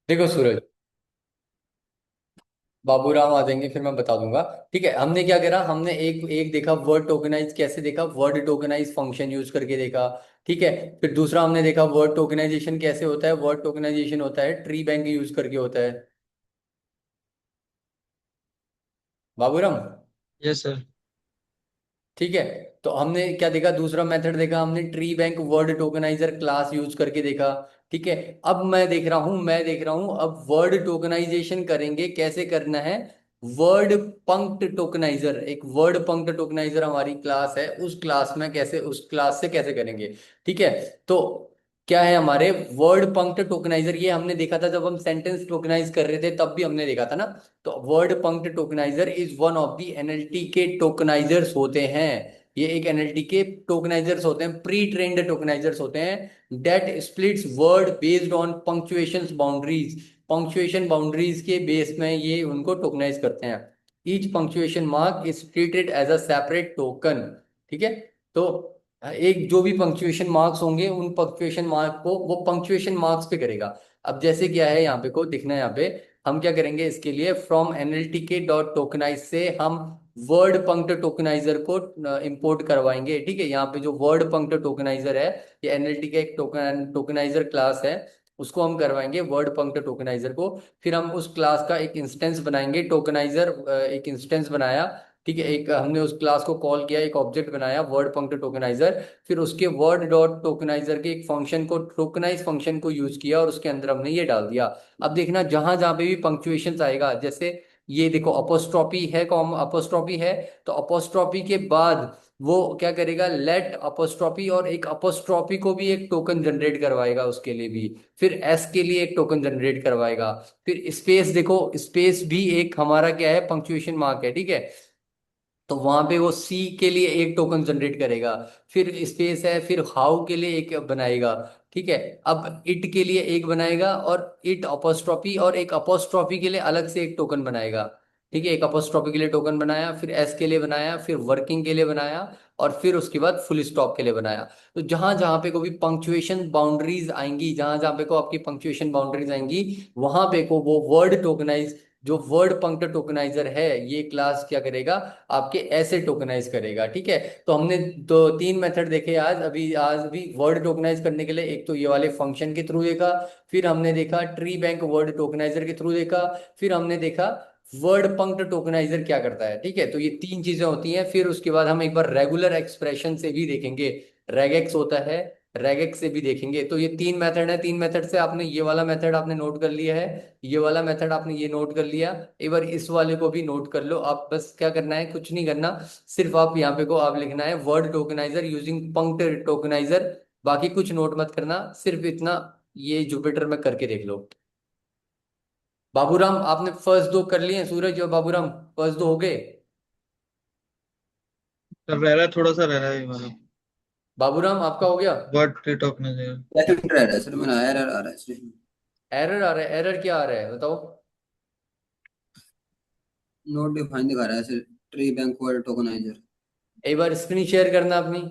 देखो सूरज, बाबूराम आ जाएंगे फिर मैं बता दूंगा। ठीक है, हमने क्या करा, हमने एक एक देखा वर्ड टोकनाइज कैसे देखा, वर्ड टोकनाइज फंक्शन यूज करके देखा। ठीक है, फिर दूसरा हमने देखा वर्ड टोकनाइजेशन कैसे होता है, वर्ड टोकनाइजेशन होता है ट्री बैंक यूज करके होता है। बाबूराम। Yes sir. ठीक है, तो हमने क्या देखा, दूसरा मेथड देखा हमने tree bank word tokenizer class use करके देखा। ठीक है, अब मैं देख रहा हूं अब वर्ड टोकनाइजेशन करेंगे कैसे करना है। वर्ड पंक्ट टोकनाइजर, एक वर्ड पंक्ट टोकनाइजर हमारी क्लास है, उस क्लास में कैसे, उस क्लास से कैसे करेंगे। ठीक है, तो क्या है हमारे वर्ड पंक्ट टोकनाइजर, ये हमने देखा था जब हम सेंटेंस टोकनाइज कर रहे थे, तब भी हमने देखा था ना। तो word punct tokenizer is one of the NLTK tokenizers होते हैं। ये एक एनएलटी के टोकनाइजर्स होते हैं, प्री ट्रेन्ड टोकनाइजर्स होते हैं, that splits word based on punctuation boundaries. Punctuation boundaries के बेस में ये उनको टोकनाइज करते हैं। Each punctuation mark is treated as a separate token. ठीक है, तो एक जो भी पंक्चुएशन मार्क्स होंगे, उन पंक्चुएशन मार्क को वो पंक्चुएशन मार्क्स पे करेगा। अब जैसे क्या है यहाँ पे को दिखना है, यहाँ पे हम क्या करेंगे, इसके लिए फ्रॉम एनएलटीके डॉट टोकनाइज से हम वर्ड पंक्ट टोकनाइजर को इंपोर्ट करवाएंगे। ठीक है, यहाँ पे जो वर्ड पंक्ट टोकनाइजर है, ये एनएलटी का एक टोकनाइजर क्लास है, उसको हम करवाएंगे वर्ड पंक्ट टोकनाइजर को। फिर हम उस क्लास का एक इंस्टेंस बनाएंगे, टोकनाइजर एक इंस्टेंस बनाया। ठीक है, एक हमने उस क्लास को कॉल किया, एक ऑब्जेक्ट बनाया वर्ड पंक्ट टोकनाइजर, फिर उसके वर्ड डॉट टोकनाइजर के एक फंक्शन को, टोकनाइज फंक्शन को यूज किया और उसके अंदर हमने ये डाल दिया। अब देखना जहां जहां पे भी पंक्चुएशन आएगा, जैसे ये देखो अपोस्ट्रॉपी है, कॉम अपोस्ट्रॉपी है, तो अपोस्ट्रॉपी के बाद वो क्या करेगा, लेट अपोस्ट्रॉपी, और एक अपोस्ट्रॉपी को भी एक टोकन जनरेट करवाएगा उसके लिए भी। फिर एस के लिए एक टोकन जनरेट करवाएगा। फिर स्पेस देखो, स्पेस भी एक हमारा क्या है, पंक्चुएशन मार्क है। ठीक है, तो वहां पे वो सी के लिए एक टोकन जनरेट करेगा। फिर स्पेस है, फिर हाउ के लिए एक बनाएगा। ठीक है, अब इट के लिए एक बनाएगा, और इट अपोस्ट्रॉफी, और एक अपोस्ट्रॉफी के लिए अलग से एक टोकन बनाएगा। ठीक है, एक अपोस्ट्रॉफी के लिए टोकन बनाया, फिर एस के लिए बनाया, फिर वर्किंग के लिए बनाया, और फिर उसके बाद फुल स्टॉप के लिए बनाया। तो जहां जहां पे को भी पंक्चुएशन बाउंड्रीज आएंगी, जहां जहां पे को आपकी पंक्चुएशन बाउंड्रीज आएंगी, वहां पे को वो वर्ड टोकनाइज, जो वर्ड पंक्ट टोकनाइजर है, ये क्लास क्या करेगा, आपके ऐसे टोकनाइज करेगा। ठीक है, तो हमने दो तीन मेथड देखे आज, अभी आज भी वर्ड टोकनाइज करने के लिए, एक तो ये वाले फंक्शन के थ्रू देखा, फिर हमने देखा ट्री बैंक वर्ड टोकनाइजर के थ्रू देखा, फिर हमने देखा वर्ड पंक्ट टोकनाइजर क्या करता है। ठीक है, तो ये तीन चीजें होती हैं। फिर उसके बाद हम एक बार रेगुलर एक्सप्रेशन से भी देखेंगे, रेगेक्स होता है, रेगेक्स से भी देखेंगे। तो ये तीन मेथड है, तीन मेथड से आपने ये वाला मेथड आपने नोट कर लिया है, ये वाला मेथड आपने ये नोट कर लिया, एक बार इस वाले को भी नोट कर लो। आप बस क्या करना है, कुछ नहीं करना, सिर्फ आप यहाँ पे को आप लिखना है वर्ड टोकनाइजर यूजिंग पंक्ट टोकनाइजर, बाकी कुछ नोट मत करना, सिर्फ इतना ये जुपिटर में करके देख लो। बाबूराम आपने फर्स्ट दो कर लिए हैं, सूरज और बाबूराम फर्स्ट दो हो गए। सर रह रहा है, थोड़ा सा रह रहा है ये वाला। बाबूराम आपका हो गया। वर्ड ट्री टॉक में से। एरर आ रहा है सर, मेरा एरर आ रहा है इसमें। एरर आ रहा है, एरर क्या आ रहा है बताओ। नोट डिफाइन दिखा रहा है sir. Tree bank word tokenizer. एक बार स्क्रीन शेयर करना अपनी,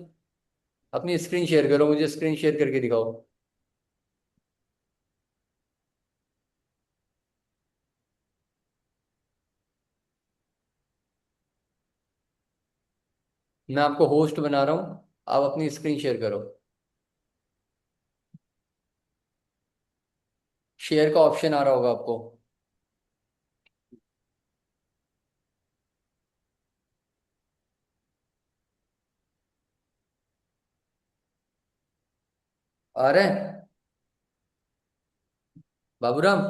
अपनी स्क्रीन शेयर करो, मुझे स्क्रीन शेयर करके दिखाओ। मैं आपको होस्ट बना रहा हूँ, आप अपनी स्क्रीन शेयर करो। शेयर का ऑप्शन आ रहा होगा आपको। आ रहा है बाबूराम।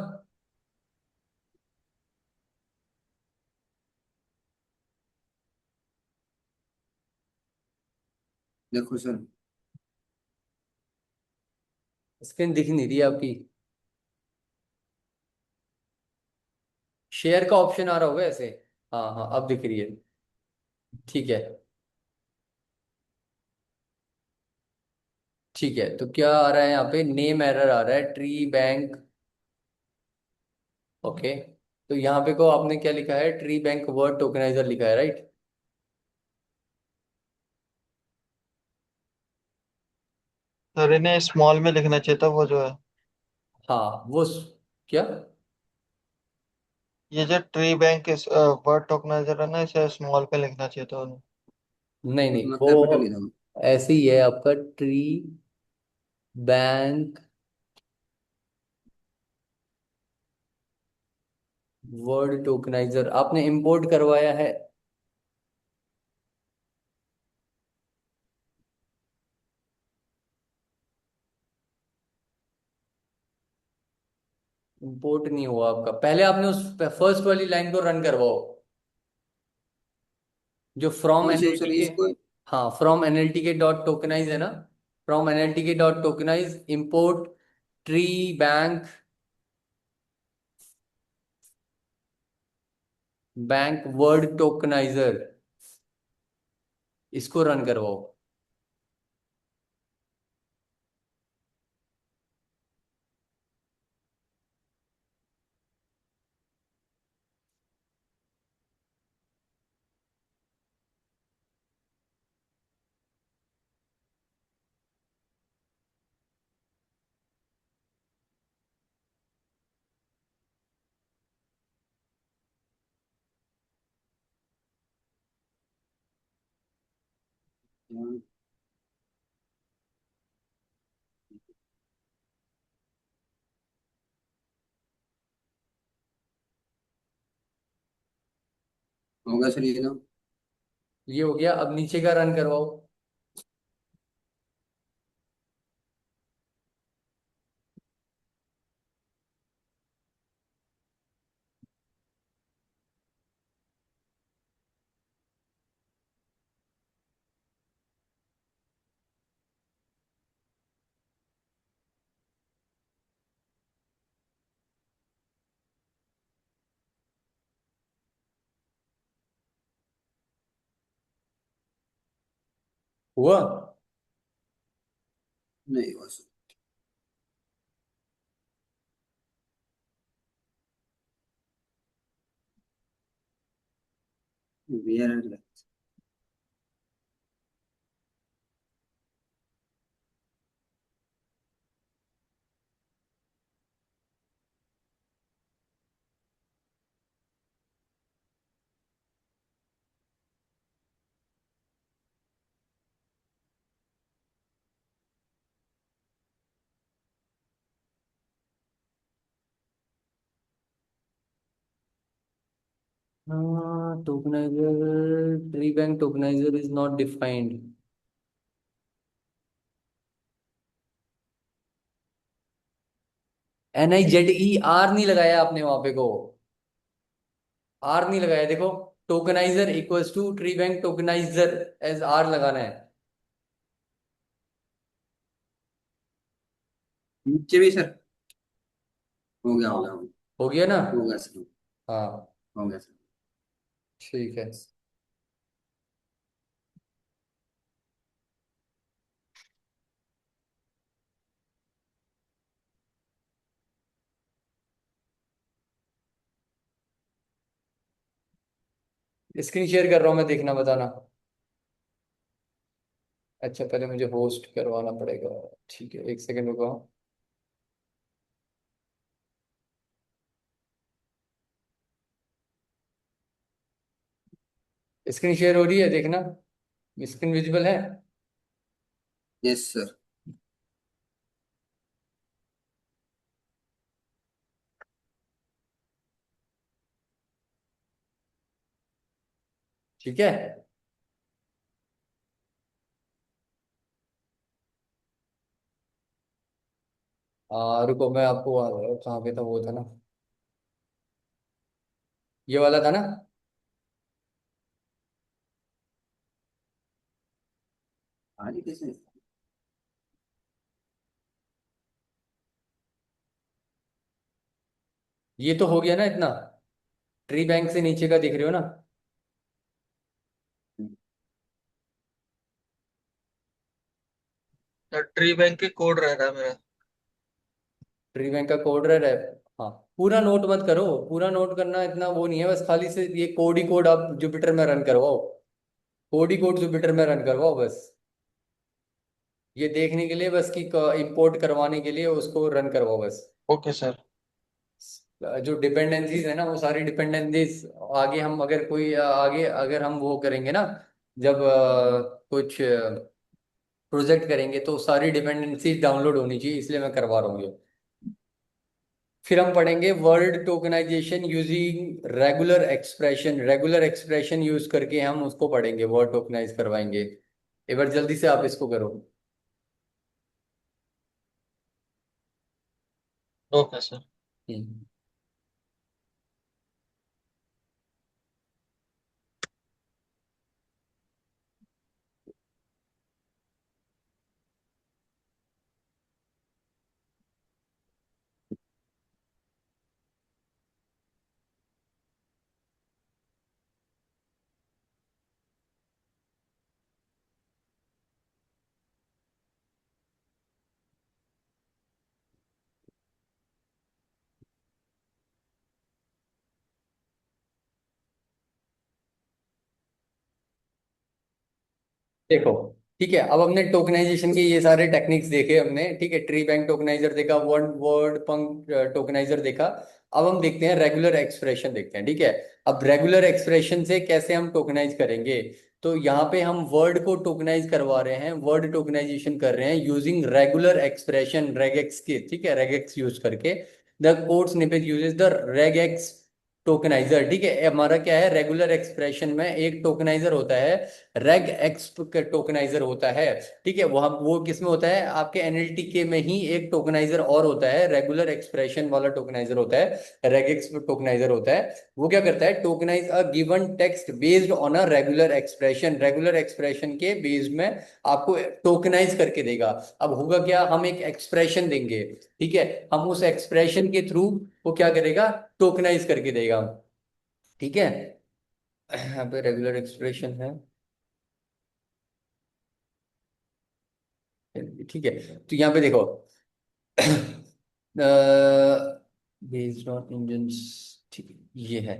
देखो सर। स्क्रीन दिख नहीं रही है आपकी। शेयर का ऑप्शन आ रहा होगा ऐसे। हाँ हाँ, अब दिख रही है। ठीक है, ठीक है, तो क्या आ रहा है यहाँ पे, नेम एरर आ रहा है, ट्री बैंक। ओके, तो यहाँ पे को आपने क्या लिखा है, ट्री बैंक वर्ड टोकनाइजर लिखा है, राइट। सर इन्हें स्मॉल में लिखना चाहिए था वो जो है। हाँ, वो क्या? ये जो ट्री बैंक वर्ड टोकनाइजर है ना, इसे स्मॉल पे लिखना चाहिए तो। नहीं नहीं, मैं कैपिटल वो लिखा हूँ। ऐसे ही है आपका। ट्री बैंक वर्ड टोकनाइजर आपने इंपोर्ट करवाया है? इंपोर्ट नहीं हुआ आपका। पहले आपने उस फर्स्ट वाली लाइन को रन करवाओ, जो फ्रॉम कौन सी सर एनएलटी के। इसको? हाँ, from NLTK dot tokenize है ना। From NLTK dot tokenize import tree bank, bank word tokenizer, इसको रन करवाओ। होगा सर ये तो। ये हो गया, अब नीचे का रन करवाओ। हुआ? नहीं हुआ sir. Where tokenizer, tree bank tokenizer is not defined. NIZER नहीं लगाया आपने वहां पे को, आर नहीं लगाया देखो। Tokenizer equals to tree bank tokenizer, as R लगाना है। नीचे भी सर। हो गया हो हाँ, गया हो गया ना। हो गया सर। हाँ, हो गया सर। ठीक है। स्क्रीन शेयर कर रहा हूँ मैं, देखना बताना। अच्छा, पहले मुझे होस्ट करवाना पड़ेगा। ठीक है, एक सेकंड रुको। स्क्रीन शेयर हो रही है, देखना। स्क्रीन विजिबल है? Yes sir. ठीक है। रुको, मैं आपको कहाँ पे था, वो था ना, ये वाला था ना। आगे कैसे? ये तो हो गया ना इतना। ट्री बैंक से नीचे का दिख रहे हो ना? ट्री बैंक के कोड रह रहा है मेरा। ट्री बैंक का कोड रहा है। हाँ, पूरा नोट मत करो, पूरा नोट करना इतना वो नहीं है, बस खाली से ये कोड ही कोड आप जुपिटर में रन करवाओ। कोड ही कोड जुपिटर में रन करवाओ बस। ये देखने के लिए बस कि इंपोर्ट करवाने के लिए उसको रन करवाओ बस। Okay sir. जो डिपेंडेंसीज है ना, वो सारी डिपेंडेंसीज आगे हम अगर कोई आगे अगर हम वो करेंगे ना, जब कुछ प्रोजेक्ट करेंगे तो सारी डिपेंडेंसीज डाउनलोड होनी चाहिए, इसलिए मैं करवा रहा हूँ ये। फिर हम पढ़ेंगे word tokenization using regular expression. Regular expression use करके हम उसको पढ़ेंगे, वर्ड टोकनाइज करवाएंगे। एक बार जल्दी से आप इसको करो। Okay sir. हम्म। देखो, ठीक है, अब हमने टोकनाइजेशन के ये सारे टेक्निक्स देखे हमने, ठीक है, ट्री बैंक टोकनाइजर देखा, वर्ड वर्ड पंक टोकनाइजर देखा। अब हम देखते हैं रेगुलर एक्सप्रेशन देखते हैं, ठीक है। अब रेगुलर एक्सप्रेशन से कैसे हम टोकनाइज करेंगे, तो यहाँ पे हम वर्ड को टोकनाइज करवा रहे हैं, वर्ड टोकनाइजेशन कर रहे हैं यूजिंग रेगुलर एक्सप्रेशन रेगेक्स के, ठीक है, रेगेक्स यूज करके। The code snippet uses the regex tokenizer, ठीक है। हमारा क्या है, रेगुलर एक्सप्रेशन में एक टोकनाइजर होता है, रेग एक्स टोकनाइजर होता है, ठीक है। वो किस में होता है, आपके एनएलटीके में ही एक टोकनाइजर और होता है, रेगुलर एक्सप्रेशन वाला टोकनाइजर होता है, रेगेक्स टोकनाइजर होता है। वो क्या करता है, tokenise a given text based on a regular expression, regular expression के बेस में आपको टोकनाइज करके देगा। अब होगा क्या, हम एक एक्सप्रेशन देंगे, ठीक है, हम उस एक्सप्रेशन के थ्रू वो क्या करेगा, टोकनाइज करके देगा, ठीक है। यहाँ पे रेगुलर एक्सप्रेशन है, ठीक है। तो यहाँ पे देखो, बेस्ड ऑन इंजन, ठीक है, ये है,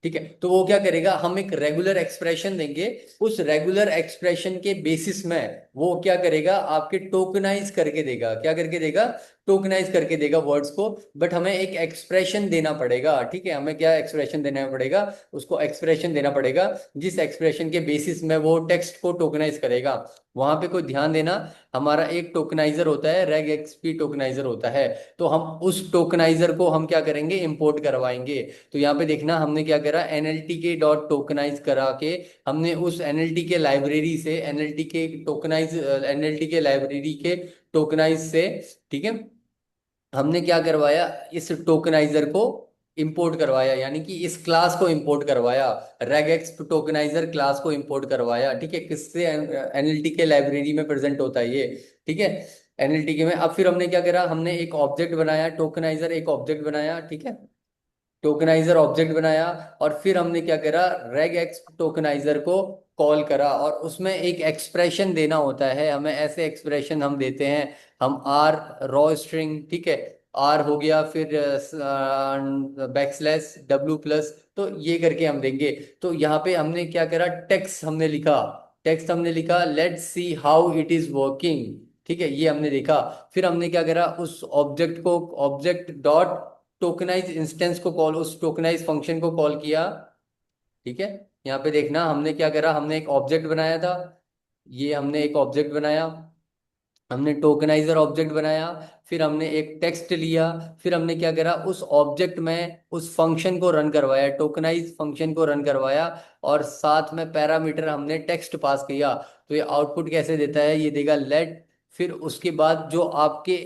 ठीक है। तो वो क्या करेगा, हम एक रेगुलर एक्सप्रेशन देंगे, उस रेगुलर एक्सप्रेशन के बेसिस में वो क्या करेगा, आपके टोकनाइज करके देगा, क्या करके देगा, टोकनाइज करके देगा वर्ड्स को। बट हमें एक एक्सप्रेशन देना पड़ेगा, ठीक है, हमें क्या एक्सप्रेशन देना पड़ेगा, उसको एक्सप्रेशन देना पड़ेगा, जिस एक्सप्रेशन के बेसिस में वो टेक्स्ट को टोकनाइज करेगा। वहां पे कोई ध्यान देना, हमारा एक टोकनाइजर होता है, रेग एक्सपी टोकनाइजर होता है। तो हम उस टोकनाइजर को हम क्या करेंगे, इंपोर्ट करवाएंगे। तो यहाँ पे देखना, हमने क्या करा, एनएलटी के डॉट टोकनाइज करा के हमने उस एनएलटी के लाइब्रेरी से, एनएलटी के लाइब्रेरी के टोकनाइज से, ठीक है, हमने क्या करवाया, इस टोकनाइजर को इंपोर्ट करवाया, यानी कि इस क्लास को इंपोर्ट करवाया, रेगेक्स टोकनाइजर क्लास को इंपोर्ट करवाया, ठीक है। किससे, एनएलटी के लाइब्रेरी में प्रेजेंट होता है ये, ठीक है, एनएलटी के में। अब फिर हमने क्या करा, हमने एक ऑब्जेक्ट बनाया, टोकनाइजर एक ऑब्जेक्ट बनाया, ठीक है, टोकनाइजर ऑब्जेक्ट बनाया। और फिर हमने क्या करा, रेग एक्स टोकनाइजर को कॉल करा, और उसमें एक एक्सप्रेशन देना होता है हमें, ऐसे एक्सप्रेशन हम देते हैं, हम आर रॉ स्ट्रिंग, ठीक है, आर हो गया, फिर बैकस्लैश डब्ल्यू प्लस, तो ये करके हम देंगे। तो यहाँ पे हमने क्या करा, टेक्स्ट हमने लिखा, टेक्स्ट हमने लिखा, let's see how it is working, ठीक है, ये हमने देखा। फिर हमने क्या करा, उस ऑब्जेक्ट को, ऑब्जेक्ट डॉट टोकनाइज इंस्टेंस को कॉल, उस टोकनाइज फंक्शन को कॉल किया, ठीक है। यहाँ पे देखना, हमने क्या करा, हमने एक ऑब्जेक्ट बनाया था, ये हमने एक ऑब्जेक्ट बनाया, हमने टोकनाइजर ऑब्जेक्ट बनाया, फिर हमने एक टेक्स्ट लिया, फिर हमने क्या करा, उस ऑब्जेक्ट में उस फंक्शन को रन करवाया, टोकनाइज फंक्शन को रन करवाया, और साथ में पैरामीटर हमने टेक्स्ट पास किया। तो ये आउटपुट कैसे देता है, ये देगा लेट, फिर उसके बाद जो आपके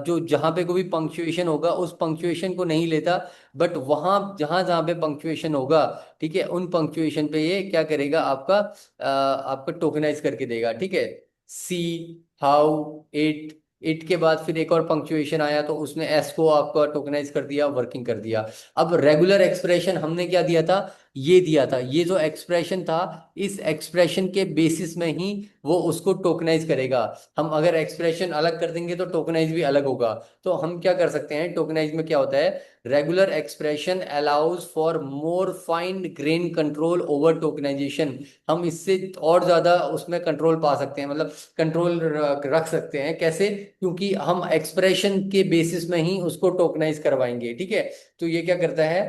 जो जहाँ पे कोई पंक्चुएशन होगा उस पंक्चुएशन को नहीं लेता, बट वहाँ जहाँ जहाँ पे पंक्चुएशन होगा, ठीक है, उन पंक्चुएशन पे ये क्या करेगा, आपका टोकनाइज करके देगा, ठीक है। सी हाउ इट, इट के बाद फिर एक और पंक्चुएशन आया, तो उसने एस को आपका टोकनाइज कर दिया, वर्किंग कर दिया। अब रेगुलर एक्सप्रेशन हमने क्या दिया था, ये दिया था, ये जो एक्सप्रेशन था, इस एक्सप्रेशन के बेसिस में ही वो उसको टोकनाइज करेगा। हम अगर एक्सप्रेशन अलग कर देंगे तो टोकनाइज भी अलग होगा। तो हम क्या कर सकते हैं, टोकनाइज में क्या होता है, regular expression allows for more fine grain control over tokenization. हम इससे और ज्यादा उसमें कंट्रोल पा सकते हैं, मतलब कंट्रोल रख सकते हैं। कैसे? क्योंकि हम एक्सप्रेशन के बेसिस में ही उसको टोकनाइज करवाएंगे। ठीक है, तो ये क्या करता है,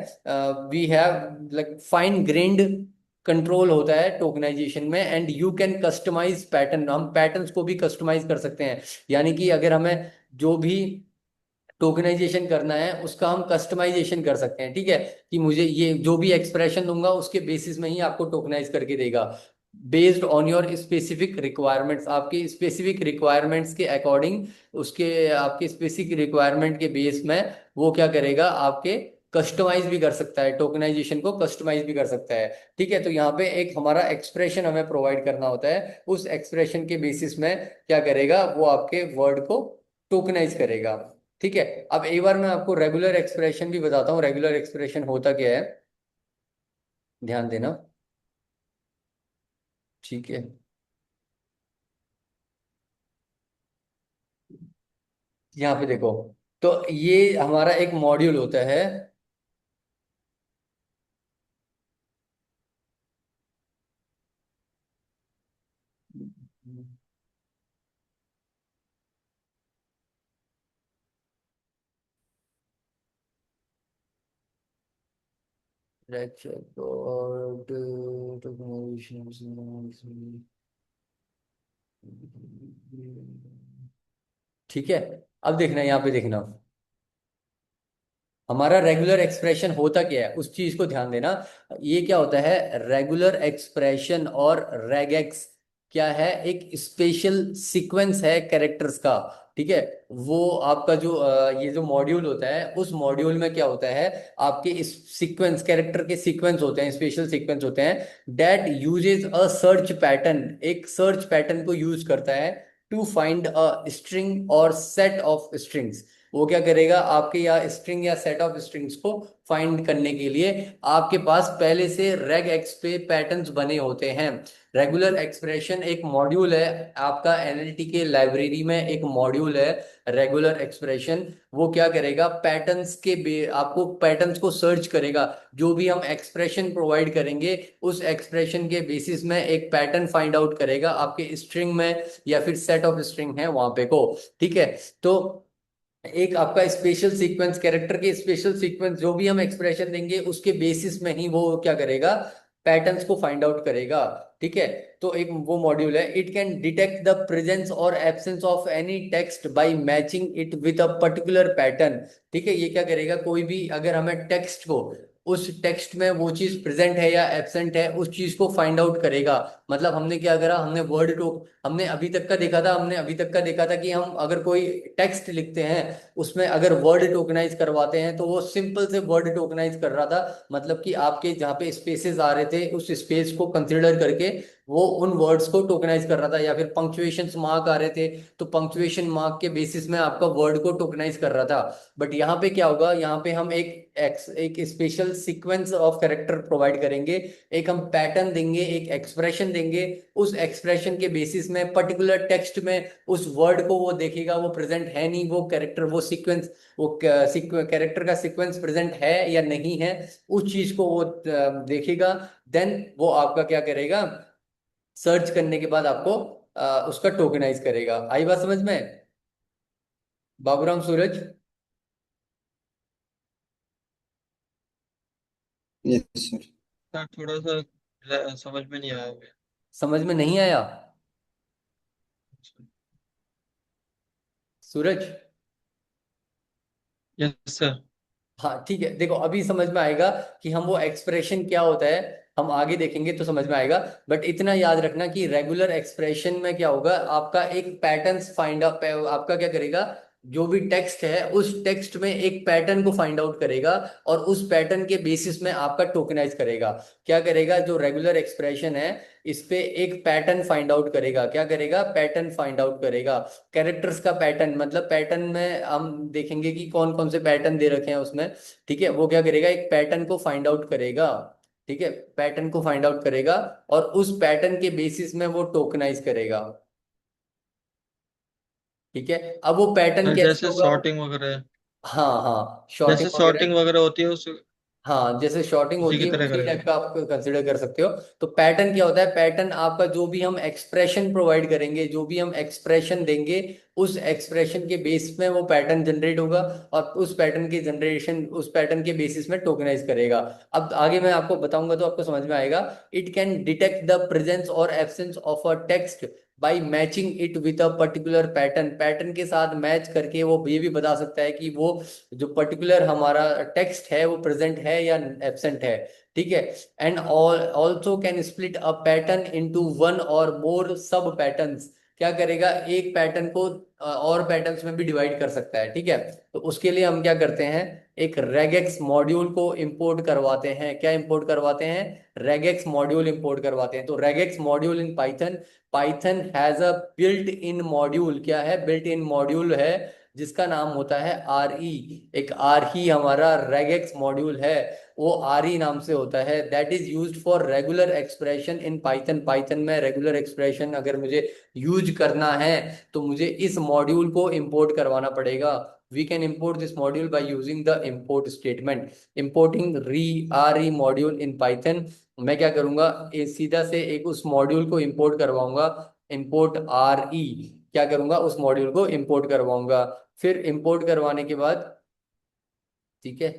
we have like fine grained control होता है टोकनाइजेशन में। And you can customize pattern, हम पैटर्न्स को भी कस्टमाइज कर सकते हैं। यानी कि अगर हमें जो भी टोकनाइजेशन करना है उसका हम कस्टमाइजेशन कर सकते हैं। ठीक है, कि मुझे ये जो भी एक्सप्रेशन दूंगा उसके बेसिस में ही आपको टोकनाइज करके देगा, based on your specific requirements, आपके स्पेसिफिक रिक्वायरमेंट्स के अकॉर्डिंग, उसके आपके स्पेसिफिक रिक्वायरमेंट के बेस में वो क्या करेगा, आपके कस्टमाइज भी कर सकता है, टोकनाइजेशन को कस्टमाइज भी कर सकता है। ठीक है, तो यहाँ पे एक हमारा एक्सप्रेशन हमें प्रोवाइड करना होता है, उस एक्सप्रेशन के बेसिस में क्या करेगा, वो आपके वर्ड को टोकनाइज करेगा। ठीक है, अब एक बार मैं आपको रेगुलर एक्सप्रेशन भी बताता हूँ, रेगुलर एक्सप्रेशन होता क्या है, ध्यान देना। ठीक है, यहाँ पे देखो, तो ये हमारा एक मॉड्यूल होता है। ठीक है, अब देखना, यहाँ पे देखना, हमारा रेगुलर एक्सप्रेशन होता क्या है, उस चीज को ध्यान देना। ये क्या होता है, रेगुलर एक्सप्रेशन और रेगेक्स क्या है, एक स्पेशल सीक्वेंस है कैरेक्टर्स का। ठीक है, वो आपका जो ये जो मॉड्यूल होता है, उस मॉड्यूल में क्या होता है, आपके इस सीक्वेंस, कैरेक्टर के सीक्वेंस होते हैं, स्पेशल सीक्वेंस होते हैं, that uses a search pattern, एक सर्च पैटर्न को यूज करता है टू फाइंड अ स्ट्रिंग और सेट ऑफ स्ट्रिंग्स। वो क्या करेगा, आपके या स्ट्रिंग या सेट ऑफ स्ट्रिंग्स को फाइंड करने के लिए आपके पास पहले से रेग एक्स पे पैटर्न्स बने होते हैं। रेगुलर एक्सप्रेशन एक मॉड्यूल है आपका, एनएलटी के लाइब्रेरी में एक मॉड्यूल है रेगुलर एक्सप्रेशन। वो क्या करेगा, पैटर्न्स के आपको पैटर्न्स को सर्च करेगा। जो भी हम एक्सप्रेशन प्रोवाइड करेंगे, उस एक्सप्रेशन के बेसिस में एक पैटर्न फाइंड आउट करेगा आपके स्ट्रिंग में या फिर सेट ऑफ स्ट्रिंग है वहां पे को। ठीक है, तो एक आपका स्पेशल सीक्वेंस, कैरेक्टर के स्पेशल सीक्वेंस, जो भी हम एक्सप्रेशन देंगे उसके बेसिस में ही वो क्या करेगा, पैटर्न्स को फाइंड आउट करेगा। ठीक है, तो एक वो मॉड्यूल है, it can detect the presence or absence of any text by matching it with a particular pattern. ठीक है, ये क्या करेगा, कोई भी अगर हमें टेक्स्ट को, उस टेक्स्ट में वो चीज प्रेजेंट है या एब्सेंट है, उस चीज को फाइंड आउट करेगा। मतलब हमने क्या करा, हमने वर्ड टोक, हमने अभी तक का देखा था, हमने अभी तक का देखा था कि हम अगर कोई टेक्स्ट लिखते हैं, उसमें अगर वर्ड टोकनाइज करवाते हैं, तो वो सिंपल से वर्ड टोकनाइज कर रहा था। मतलब कि आपके जहाँ पे स्पेसेस आ रहे थे, उस स्पेस को कंसिडर करके वो उन वर्ड्स को टोकनाइज कर रहा था, या फिर पंक्चुएशन मार्क आ रहे थे तो पंक्चुएशन मार्क के बेसिस में आपका वर्ड को टोकनाइज कर रहा था। बट यहाँ पे क्या होगा, यहाँ पे हम एक special sequence of character provide करेंगे, एक हम पैटर्न देंगे, एक एक्सप्रेशन देंगे। उस एक्सप्रेशन के बेसिस में पर्टिकुलर टेक्स्ट में उस वर्ड को वो देखेगा, वो प्रेजेंट है नहीं, वो कैरेक्टर, वो सीक्वेंस, वो कैरेक्टर का सीक्वेंस प्रेजेंट है या नहीं है, उस चीज को वो देखेगा। देन वो आपका क्या करेगा, सर्च करने के बाद आपको उसका टोकनाइज करेगा। आई बात समझ में, Baburam Suraj? Yes sir. Sir थोड़ा सा समझ में नहीं आया। समझ में नहीं आया सूरज? Yes sir. हाँ ठीक है, देखो अभी समझ में आएगा कि हम वो एक्सप्रेशन क्या होता है, हम आगे देखेंगे तो समझ में आएगा। बट इतना याद रखना कि रेगुलर एक्सप्रेशन में क्या होगा, आपका एक पैटर्न फाइंड आउट, आपका क्या करेगा, जो भी टेक्स्ट है उस टेक्स्ट में एक पैटर्न को फाइंड आउट करेगा, और उस पैटर्न के बेसिस में आपका टोकनाइज करेगा। क्या करेगा, जो रेगुलर एक्सप्रेशन है इस पे एक पैटर्न फाइंड आउट करेगा। क्या करेगा, पैटर्न फाइंड आउट करेगा, कैरेक्टर्स का पैटर्न, मतलब पैटर्न में हम देखेंगे कि कौन कौन से पैटर्न दे रखे हैं उसमें। ठीक है, वो क्या करेगा, एक पैटर्न को फाइंड आउट करेगा। ठीक है, पैटर्न को फाइंड आउट करेगा और उस पैटर्न के बेसिस में वो टोकनाइज करेगा। ठीक है, अब वो पैटर्न कैसे जैसे होगा? सॉर्टिंग वगैरह, हाँ हाँ, जैसे शॉर्टिंग वगैरह। सॉर्टिंग वगैरह होती है उस हाँ, जैसे शॉर्टिंग उसी होती की है तरह उसी करेगा। टाइप का आप कंसिडर कर सकते हो। तो पैटर्न क्या होता है? पैटर्न आपका जो भी हम एक्सप्रेशन प्रोवाइड करेंगे, जो भी हम एक्सप्रेशन देंगे, उस एक्सप्रेशन के बेस में वो पैटर्न जनरेट होगा और उस पैटर्न के बेसिस में टोकनाइज करेगा। अब आगे मैं आपको बताऊंगा तो आपको समझ में आएगा। It can detect the presence or absence of a text by matching it with a particular pattern. Pattern के साथ मैच करके वो ये भी बता सकता है कि वो जो पर्टिकुलर हमारा टेक्स्ट है वो प्रेजेंट है या एब्सेंट है। ठीक है, and also can split a pattern into one और मोर सब पैटर्न्स। क्या करेगा? एक पैटर्न को और पैटर्न्स में भी डिवाइड कर सकता है। ठीक है, तो उसके लिए हम क्या करते हैं, एक रेगेक्स मॉड्यूल को इंपोर्ट करवाते हैं। क्या इंपोर्ट करवाते हैं? रेगेक्स मॉड्यूल इंपोर्ट करवाते हैं। तो regex module in Python, Python has a built in module. क्या है? बिल्ट इन मॉड्यूल है जिसका नाम होता है आर ई। एक आर ही हमारा रेगेक्स मॉड्यूल है, वो आर ई नाम से होता है। That is used for regular expression in Python. Python में रेगुलर एक्सप्रेशन अगर मुझे यूज करना है तो मुझे इस मॉड्यूल को इंपोर्ट करवाना पड़ेगा। We can import this module by using the import statement. Importing re R E module in Python. मैं क्या करूंगा, सीधा से एक उस मॉड्यूल को इंपोर्ट करवाऊंगा। इंपोर्ट आर ई, क्या करूंगा, उस मॉड्यूल को इंपोर्ट करवाऊंगा। फिर इंपोर्ट करवाने के बाद, ठीक है,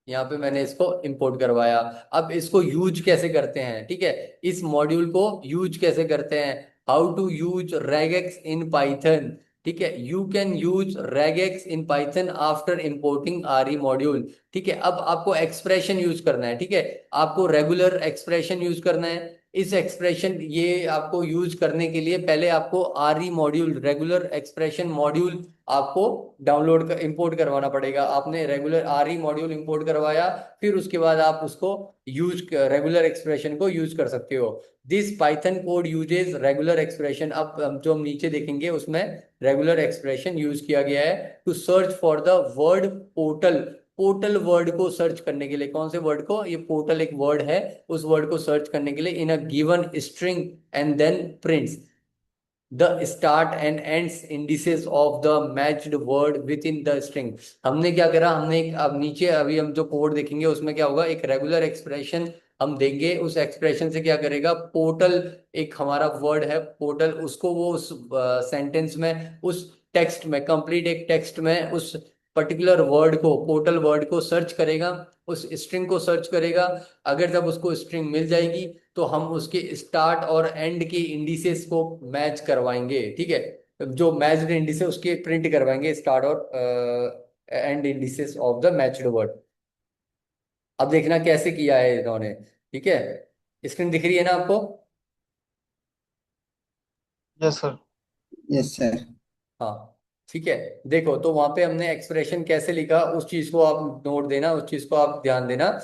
यहाँ पे मैंने इसको इंपोर्ट करवाया। अब इसको यूज कैसे करते हैं? ठीक है, इस मॉड्यूल को यूज कैसे करते हैं? How to use regex in Python. ठीक है, you can use regex in Python after importing R E module. ठीक है, अब आपको एक्सप्रेशन यूज करना है। ठीक है, आपको रेगुलर एक्सप्रेशन यूज करना है। इस एक्सप्रेशन ये आपको यूज करने के लिए पहले आपको are E module, regular expression module आपको डाउनलोड कर इंपोर्ट करवाना पड़ेगा। आपने regular are E module import करवाया, फिर उसके बाद आप उसको यूज, रेगुलर एक्सप्रेशन को यूज कर सकते हो। This Python code uses regular expression. अब जो हम नीचे देखेंगे उसमें रेगुलर एक्सप्रेशन यूज किया गया है to search for the word portal. Portal word को सर्च करने के लिए, कौन से वर्ड को? ये पोर्टल एक वर्ड है, उस वर्ड को सर्च करने के लिए in a given string and then prints the start and ends indices of the matched word within the string. हमने क्या करा, हमने एक, अब नीचे अभी हम जो कोड देखेंगे उसमें क्या होगा, एक रेगुलर एक्सप्रेशन हम देंगे। उस एक्सप्रेशन से क्या करेगा, पोर्टल एक हमारा वर्ड है पोर्टल, उसको वो उस सेंटेंस में, उस टेक्स्ट में, कंप्लीट एक टेक्स्ट में उस पर्टिकुलर वर्ड को, पोर्टल वर्ड को सर्च करेगा, उस स्ट्रिंग को सर्च करेगा। अगर जब उसको स्ट्रिंग मिल जाएगी तो हम उसके स्टार्ट और एंड के इंडिसेस को मैच करवाएंगे। ठीक है, जो मैच्ड इंडिस है उसके प्रिंट करवाएंगे स्टार्ट और and indices of the matched word. अब देखना कैसे किया है इन्होंने। ठीक है, स्क्रीन दिख रही है ना आपको? Yes sir. Yes sir. हाँ, ठीक है। देखो, तो वहां पे हमने एक्सप्रेशन कैसे लिखा उस चीज को आप नोट देना, उस चीज को आप ध्यान देना।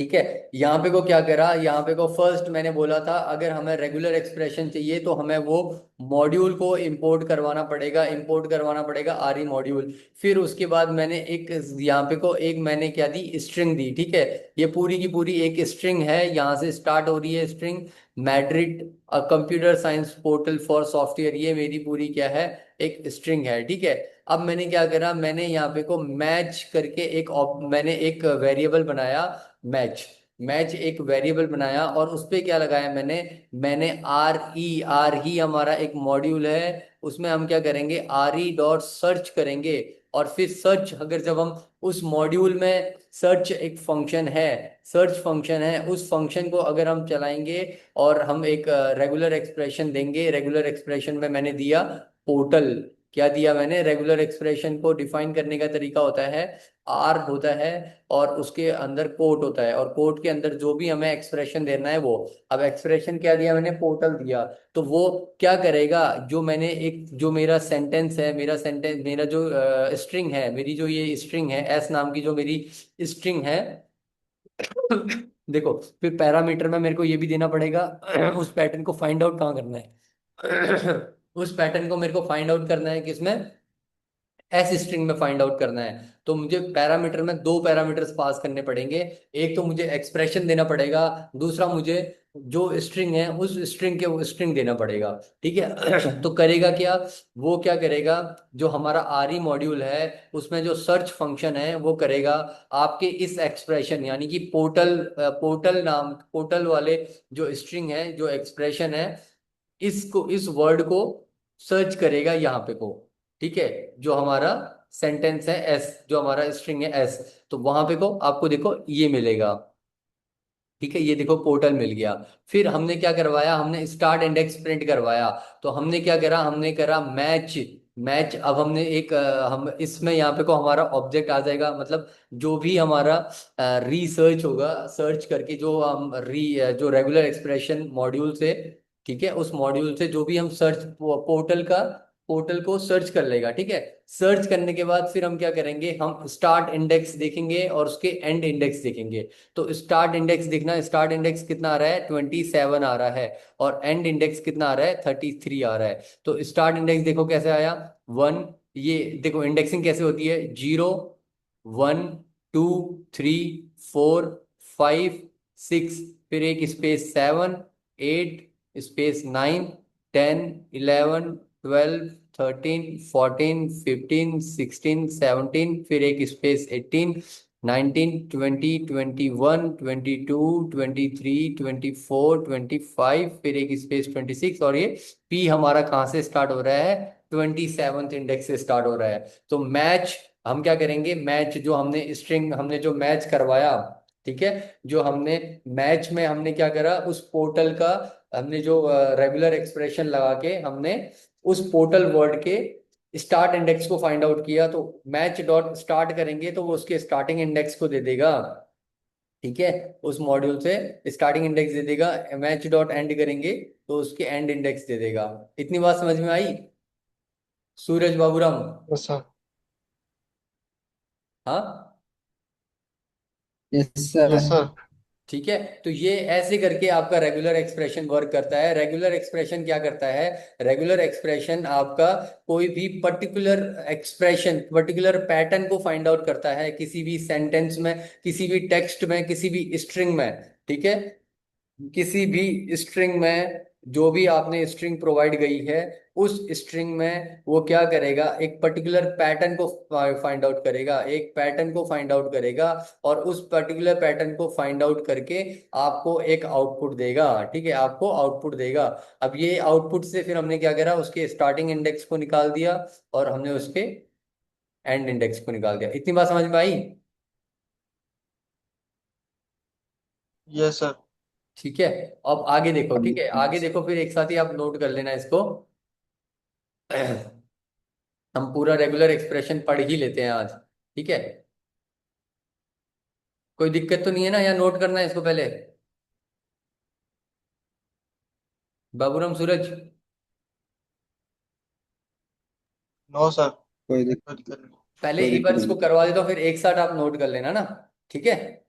ठीक है, यहाँ पे को क्या करा, यहाँ पे को फर्स्ट मैंने बोला था अगर हमें रेगुलर एक्सप्रेशन चाहिए तो हमें वो मॉड्यूल को इंपोर्ट करवाना पड़ेगा, इंपोर्ट करवाना पड़ेगा आर ई मॉड्यूल। फिर उसके बाद मैंने एक, यहाँ पे को एक मैंने क्या दी, स्ट्रिंग दी। ठीक है, ये पूरी की पूरी एक स्ट्रिंग है, यहाँ से स्टार्ट हो रही है string, Madrid computer science portal for software. ये मेरी पूरी क्या है, एक स्ट्रिंग है। ठीक है, अब मैंने क्या करा, मैंने यहाँ पे को मैच करके मैंने एक वेरिएबल बनाया, मैच। मैच एक वेरिएबल बनाया और उस पे क्या लगाया मैंने, मैंने आर ही हमारा एक मॉड्यूल है, उसमें हम क्या करेंगे, आर ई डॉट सर्च करेंगे। और फिर सर्च, अगर जब हम उस मॉड्यूल में, सर्च एक फंक्शन है, सर्च फंक्शन है, उस फंक्शन को अगर हम चलाएंगे और हम एक रेगुलर एक्सप्रेशन देंगे, रेगुलर एक्सप्रेशन में मैंने दिया पोर्टल। क्या दिया मैंने? रेगुलर एक्सप्रेशन को डिफाइन करने का तरीका होता है, आर होता है और उसके अंदर कोट होता है, और कोट के अंदर जो भी हमें एक्सप्रेशन देना है वो। अब एक्सप्रेशन क्या दिया मैंने, पोर्टल दिया। तो वो क्या करेगा, जो मैंने एक, जो मेरा सेंटेंस है, मेरा सेंटेंस, मेरा जो स्ट्रिंग है, मेरी जो ये स्ट्रिंग है, एस नाम की जो मेरी स्ट्रिंग है, देखो, फिर पैरामीटर में मेरे को ये भी देना पड़ेगा, उस पैटर्न को फाइंड आउट कहाँ करना है, उस पैटर्न को मेरे को फाइंड आउट करना है किसमें, एस स्ट्रिंग में फाइंड आउट करना है, तो मुझे पैरामीटर में दो पैरामीटर्स पास करने पड़ेंगे। एक तो मुझे एक्सप्रेशन देना पड़ेगा, दूसरा मुझे जो स्ट्रिंग है उस स्ट्रिंग के वो स्ट्रिंग देना पड़ेगा। ठीक है। तो करेगा क्या, वो क्या करेगा, जो हमारा आरई मॉड्यूल है उसमें जो सर्च फंक्शन है वो करेगा आपके इस एक्सप्रेशन यानी कि पोर्टल वाले जो स्ट्रिंग है जो एक्सप्रेशन है, इसको इस वर्ड को सर्च करेगा यहाँ पे को। ठीक है, जो हमारा सेंटेंस है एस, जो हमारा स्ट्रिंग है एस, तो वहां पे को आपको देखो ये मिलेगा। ठीक है, ये देखो पोर्टल मिल गया। फिर हमने क्या करवाया, हमने स्टार्ट इंडेक्स प्रिंट करवाया। तो हमने क्या करा, हमने करा मैच। मैच अब हमने एक हम इसमें यहाँ पे को हमारा ऑब्जेक्ट आ जाएगा, मतलब जो भी हमारा रिसर्च होगा, सर्च करके जो हम जो रेगुलर एक्सप्रेशन मॉड्यूल से, ठीक है, उस मॉड्यूल से जो भी हम सर्च पोर्टल को सर्च कर लेगा। ठीक है, सर्च करने के बाद फिर हम क्या करेंगे, हम स्टार्ट इंडेक्स देखेंगे और उसके एंड इंडेक्स देखेंगे। तो स्टार्ट इंडेक्स देखना, स्टार्ट इंडेक्स कितना आ रहा है, 27 आ रहा है, और एंड इंडेक्स कितना आ रहा है, 33 आ रहा है। तो स्टार्ट इंडेक्स देखो कैसे आया, 1। ये देखो इंडेक्सिंग कैसे होती है, 0 1 2 3 4 5 6, फिर एक स्पेस 7 8 स्पेस 9 10 11 12 13 14 15 16 17, फिर एक स्पेस 18 19 20 21 22 23 24 25, फिर एक स्पेस 26, और ये पी हमारा कहाँ से स्टार्ट हो रहा है, 27th इंडेक्स से स्टार्ट हो रहा है। तो मैच हम क्या करेंगे, मैच जो हमने स्ट्रिंग हमने जो मैच करवाया, ठीक है, जो हमने मैच में हमने क्या करा, उस पोर्टल का हमने जो रेगुलर एक्सप्रेशन लगा के हमने उस पोर्टल वर्ड के स्टार्ट इंडेक्स को फाइंड आउट किया। तो मैच डॉट स्टार्ट करेंगे तो वो उसके स्टार्टिंग इंडेक्स को दे देगा। ठीक है, उस मॉड्यूल से स्टार्टिंग इंडेक्स दे देगा। मैच डॉट एंड करेंगे तो उसके एंड इंडेक्स दे देगा। इतनी बात समझ में आई सूरज बाबूराम? Yes sir. हाँ, यस सर। Yes sir. ठीक है। तो ये ऐसे करके आपका रेगुलर एक्सप्रेशन वर्क करता है। रेगुलर एक्सप्रेशन क्या करता है, रेगुलर एक्सप्रेशन आपका कोई भी पर्टिकुलर एक्सप्रेशन, पर्टिकुलर पैटर्न को फाइंड आउट करता है किसी भी सेंटेंस में, किसी भी टेक्स्ट में, किसी भी स्ट्रिंग में। ठीक है, किसी भी स्ट्रिंग में जो भी आपने स्ट्रिंग प्रोवाइड गई है, उस स्ट्रिंग में वो क्या करेगा, एक पर्टिकुलर पैटर्न को फाइंड आउट करेगा, एक पैटर्न को फाइंड आउट करेगा, और उस पर्टिकुलर पैटर्न को फाइंड आउट करके आपको एक आउटपुट देगा। ठीक है, आपको आउटपुट देगा। अब ये आउटपुट से फिर हमने क्या करा, उसके स्टार्टिंग इंडेक्स को निकाल दिया और हमने उसके एंड इंडेक्स को निकाल दिया। इतनी बात समझ में आई? Yes sir. ठीक है, अब आगे देखो। ठीक है, आगे देखो, फिर एक साथ ही आप नोट कर लेना इसको। हम पूरा रेगुलर एक्सप्रेशन पढ़ ही लेते हैं आज। ठीक है, कोई दिक्कत तो नहीं है ना, या नोट करना है इसको पहले, बाबूराम सूरज? No sir. कोई दिक्कत कोई दिक्कत नहीं। पहले कोई एक बार दिक्कत इसको नहीं। करवा देता हूँ, फिर एक साथ आप नोट कर लेना ना। ठीक है,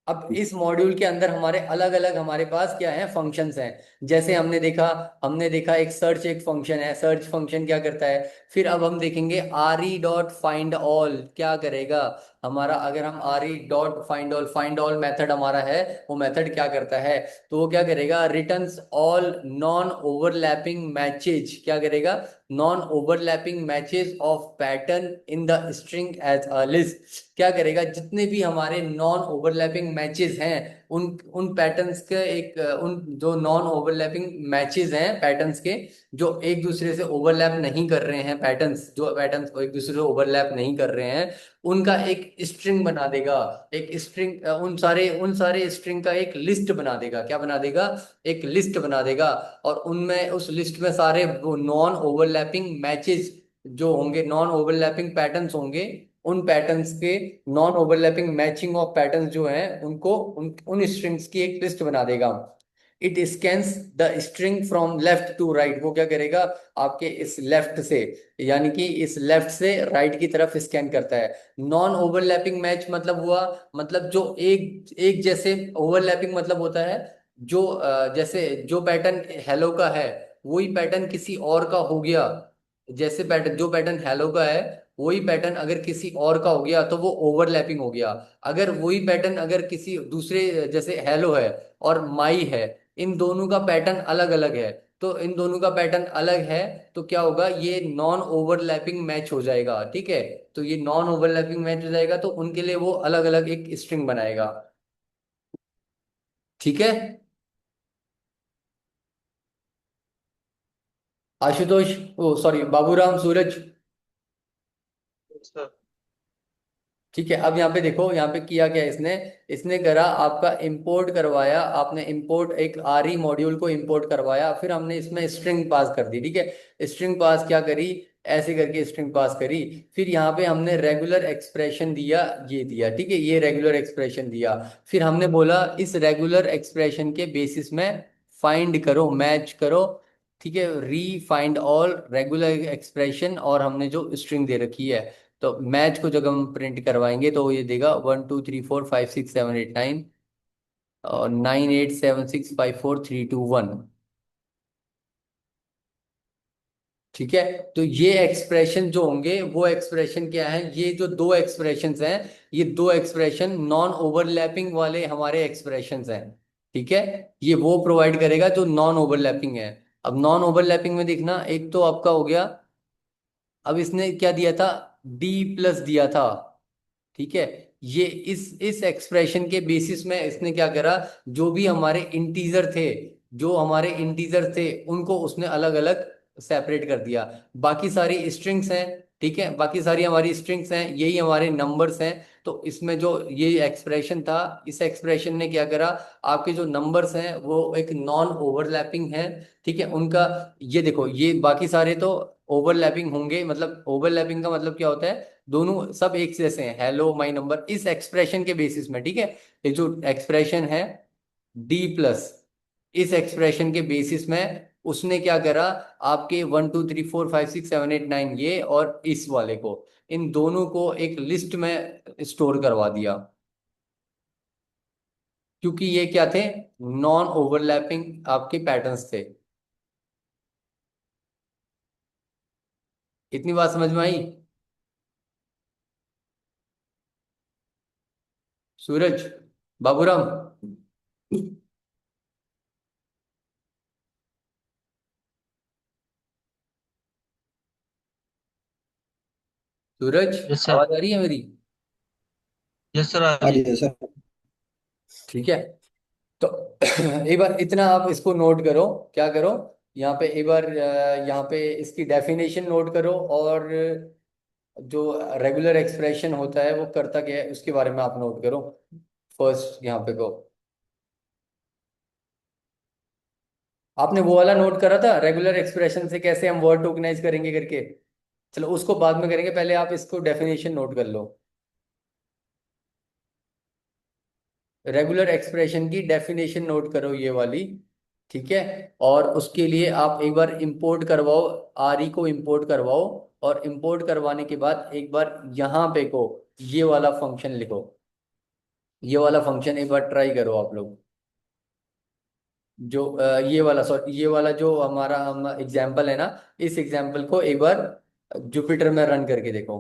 अब इस मॉड्यूल के अंदर हमारे अलग अलग हमारे पास क्या है, फंक्शंस हैं। जैसे हमने देखा एक सर्च एक फंक्शन है। सर्च फंक्शन क्या करता है, फिर अब हम देखेंगे आरई डॉट फाइंड ऑल क्या करेगा हमारा। अगर हम आरई डॉट फाइंड ऑल मेथड हमारा है, वो मेथड क्या करता है, तो वो क्या करेगा, returns all non overlapping matches, क्या करेगा, non overlapping matches of pattern in the string as a list. क्या करेगा, जितने भी हमारे नॉन ओवरलैपिंग मैचेस हैं, उन उन पैटर्न्स के एक उन जो नॉन ओवरलैपिंग मैचेस हैं पैटर्न्स के, जो एक दूसरे से ओवरलैप नहीं कर रहे हैं, पैटर्न्स जो पैटर्न्स एक दूसरे से ओवरलैप नहीं कर रहे हैं, उनका एक स्ट्रिंग बना देगा। एक स्ट्रिंग उन सारे स्ट्रिंग का एक लिस्ट बना देगा। क्या बना देगा, एक लिस्ट बना देगा। और उनमें उस लिस्ट में सारे नॉन ओवरलैपिंग मैचेस जो होंगे, नॉन ओवरलैपिंग पैटर्न्स होंगे, उन पैटर्न्स के non overlapping matching of patterns जो हैं उनको उन स्ट्रिंग्स की एक लिस्ट बना देगा। It scans the string from left to right, वो क्या करेगा, आपके इस लेफ्ट से, यानी कि इस लेफ्ट से राइट की तरफ स्कैन करता है। नॉन ओवरलैपिंग मैच मतलब हुआ, मतलब जो एक एक जैसे, ओवरलैपिंग मतलब होता है जो जैसे जो पैटर्न हेलो का है, वही पैटर्न किसी और का हो गया। जैसे पैटर्न, जो पैटर्न हेलो का है वही पैटर्न अगर किसी और का हो गया तो वो ओवरलैपिंग हो गया। अगर वही पैटर्न अगर किसी दूसरे, जैसे हेलो है और माई है, इन दोनों का पैटर्न अलग अलग है, तो इन दोनों का पैटर्न अलग है, तो क्या होगा, ये नॉन ओवरलैपिंग मैच हो जाएगा। ठीक है, तो ये नॉन ओवरलैपिंग मैच हो जाएगा, तो उनके लिए वो अलग अलग एक स्ट्रिंग बनाएगा। ठीक है आशुतोष, ओ सॉरी बाबूराम, सूरज। सर। ठीक है, अब यहाँ पे देखो, यहाँ पे किया क्या इसने, इसने करा आपका इंपोर्ट करवाया, आपने इंपोर्ट एक आरई मॉड्यूल को इंपोर्ट करवाया, फिर हमने इसमें स्ट्रिंग पास कर दी। ठीक है, स्ट्रिंग पास क्या करी, ऐसे करके स्ट्रिंग पास करी। फिर यहाँ पे हमने रेगुलर एक्सप्रेशन दिया, ये दिया। ठीक है, ये रेगुलर एक्सप्रेशन दिया। फिर हमने बोला इस रेगुलर एक्सप्रेशन के बेसिस में फाइंड करो, मैच करो। ठीक है, री फाइंड ऑल रेगुलर एक्सप्रेशन, और हमने जो स्ट्रिंग दे रखी है, तो मैच को जब हम प्रिंट करवाएंगे तो ये देगा 1 2 3 4 5 6 7 8 9 और 9 8 7 6 5 4 3 2 1। ठीक है, तो ये एक्सप्रेशन जो होंगे वो एक्सप्रेशन क्या है, ये जो दो एक्सप्रेशंस हैं, ये दो एक्सप्रेशन नॉन ओवरलैपिंग वाले हमारे एक्सप्रेशंस हैं। ठीक है, ये वो प्रोवाइड करेगा जो नॉन ओवरलैपिंग है। अब नॉन ओवरलैपिंग में देखना, एक तो आपका हो गया, अब इसने क्या दिया था, डी प्लस दिया था। ठीक है, ये इस एक्सप्रेशन के बेसिस में इसने क्या करा, जो भी हमारे इंटीजर थे, जो हमारे इंटीजर थे उनको उसने अलग अलग सेपरेट कर दिया। बाकी सारी स्ट्रिंग्स हैं। ठीक है, बाकी सारी हमारी स्ट्रिंग्स हैं, यही हमारे नंबर्स हैं। तो इसमें जो ये एक्सप्रेशन था, इस एक्सप्रेशन ने क्या करा, आपके जो नंबर्स हैं वो एक नॉन ओवरलैपिंग है। ठीक है, उनका, ये देखो, ये बाकी सारे तो ओवरलैपिंग होंगे, मतलब ओवरलैपिंग का मतलब क्या होता है, दोनों सब एक जैसे हैं, हेलो माई नंबर, इस एक्सप्रेशन के बेसिस में। ठीक है, ये जो एक्सप्रेशन है डी प्लस, इस एक्सप्रेशन के बेसिस में उसने क्या करा, आपके 1 2 3 4 5 6 7 8 9 ये और इस वाले को, इन दोनों को एक लिस्ट में स्टोर करवा दिया, क्योंकि ये क्या थे, नॉन ओवरलैपिंग आपके पैटर्न्स थे। इतनी बात समझ में आई सूरज, बाबूराम? Suraj, yes sir. आवाज आ रही है मेरी? यस सर, आ आ रही रही है। है सर। ठीक है, तो एक बार इतना आप इसको नोट करो, क्या करो, यहाँ पे एक बार यहाँ पे इसकी डेफिनेशन नोट करो, और जो रेगुलर एक्सप्रेशन होता है वो करता क्या है उसके बारे में आप नोट करो। फर्स्ट यहाँ पे को, आपने वो वाला नोट करा था, रेगुलर एक्सप्रेशन से कैसे हम वर्ड टोकनाइज करेंगे करके। चलो उसको बाद में करेंगे, पहले आप इसको डेफिनेशन नोट कर लो। रेगुलर एक्सप्रेशन की डेफिनेशन नोट करो, ये वाली। ठीक है, और उसके लिए आप एक बार इंपोर्ट करवाओ, आरई को इंपोर्ट करवाओ, और इंपोर्ट करवाने के बाद एक बार यहाँ पे को ये वाला फंक्शन लिखो, ये वाला फंक्शन एक बार ट्राई करो आप लोग। जो ये वाला, सॉरी, ये वाला जो हमारा हम एग्जाम्पल है ना, इस एग्जाम्पल को एक बार जुपिटर में रन करके देखो।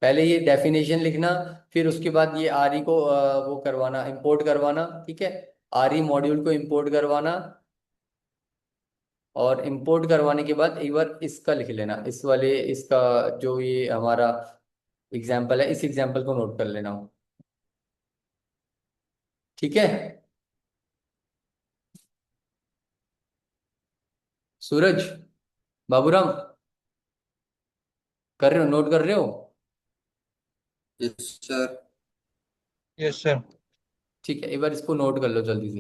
पहले ये डेफिनेशन लिखना, फिर उसके बाद ये आरई को वो करवाना, इंपोर्ट करवाना। ठीक है, आरई मॉड्यूल को इंपोर्ट करवाना, और इंपोर्ट करवाने के बाद एक बार इसका लिख लेना, इस वाले इसका, जो ये हमारा एग्जाम्पल है, इस एग्जाम्पल को नोट कर लेना। ठीक है सूरज, बाबूराम, कर रहे हो, नोट कर रहे हो? Yes sir. Yes sir. ठीक है, एक बार इसको नोट कर लो जल्दी से।